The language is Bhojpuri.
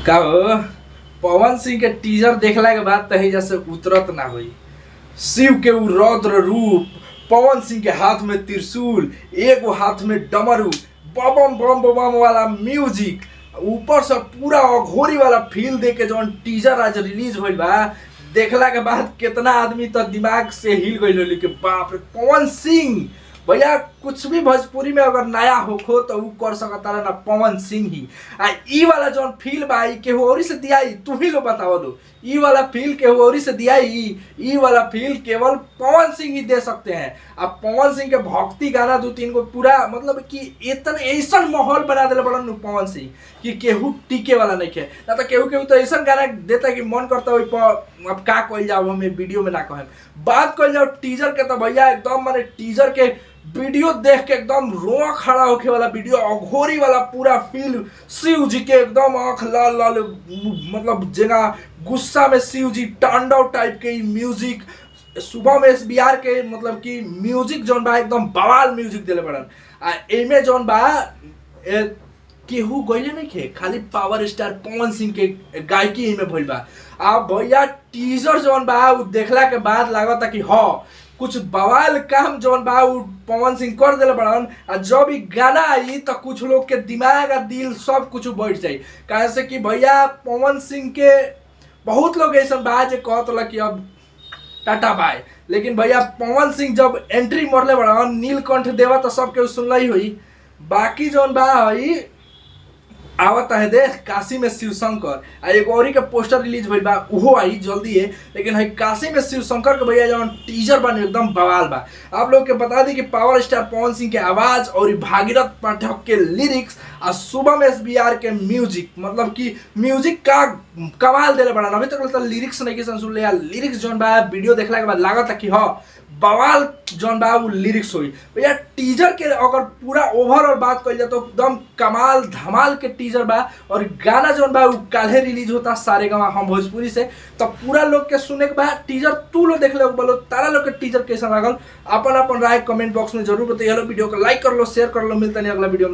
का हो? पवन सिंह के टीजर देखला के बाद तही जैसे उतरत ना हुई। शिव के उ रौद्र रूप, पवन सिंह के हाथ में त्रिशूल, एगो हाथ में डमरू, बम बम बम वाला म्यूजिक, ऊपर से पूरा अघोरी वाला फील दे के जौन टीजर आज रिलीज होइल बा, देखला के बाद कितना आदमी तो दिमाग से हिल गइल होली कि बाप रे पवन सिंह। भैया कुछ भी भोजपुरी में अगर नया होखो तो उ कर सकता ना पवन सिंह ही। आ ई वाला जौन फील बा ई केहू औरी से दियाई, तू ही लो बताओ दो। ई वाला फील केहू औरी से दियाई, ई वाला फील केवल पवन सिंह ही दे सकते हैं। अब पवन सिंह के भक्ति गाना दो तीन को पूरा मतलब कि इतना ऐसा माहौल बना देले बड़न पवन सिंह कि केहू टिके वाला नहीं है ना। तो केहू तो ऐसा गाना देता कि मन करता हो अब का कल जाओ, हमें वीडियो में ना कहें, बात कल जाओ टीजर के। तो भैया एकदम माने टीजर के वीडियो देख के एकदम रोआ खड़ा होके वाला वीडियो, अघोरी वाला पूरा फील, शिव जी के एकदम आंख लाल लाल, मतलब जगह गुस्सा में शिव जी तांडव टाइप के म्यूजिक, सुबह में SBR के मतलब कि म्यूजिक जौन बा एकदम बवाल म्यूजिक दिले बड़न। आ एमे जौन बा केहू गइले नहीं खे, खाली पावर स्टार पवन सिंह के गायकी एमे भइल बा। आ भैया टीजर जौन बा उ देखला के बाद लागता कि हाँ कुछ बवाल काम जौन बा उ पवन सिंह कर दिले बड़न। आ जब ई गाना आई तो कुछ लोग के दिमाग आ दिल सब कुछ बैठ जाई, काहे से कि भैया पवन सिंह के बहुत लोग ऐसा बा जे कहत कि अब टाटा बाय, लेकिन भैया पवन सिंह जब एंट्री मरले बड़न नीलकंठ देवा तो सबके सुनल ही हुई। बाकी जौन बा हई आवत है देख काशी में शिव शंकर, आ एक और के पोस्टर रिलीज भइल बा उहो आई जल्दी है। लेकिन है काशी में शिव शंकर के भैया जौन टीजर बने एकदम बवाल बा। आप लोग के बता दी कि पावर स्टार पवन सिंह के आवाज और भागीरथ पाठक के लिरिक्स आ शुभम SBR के म्यूजिक, मतलब कि म्यूजिक का कमाल देले बड़ा। अभी तक तो लिरिक्स नहीं सुन ले, लिरिक्स जौन बा वीडियो देखला के बाद लागत कि हाँ बवाल जौन बा वो लिरिक्स हुई। भैया टीजर के अगर पूरा ओवरऑल बात कइल जाए तो एकदम कमाल धमाल के टीजर बा। और गाना जौन बा वो काल्हे रिलीज होता सारेगामा हम भोजपुरी से, तो पूरा लोग के सुने के बाद टीजर तू लोग देख ले बोलो तारा लोग के टीजर कैसा लागल, अपन अपन राय कमेंट बॉक्स में जरूर बताइए। वीडियो को लाइक कर लो, शेयर कर लो, मिलता नहीं अगला वीडियो में।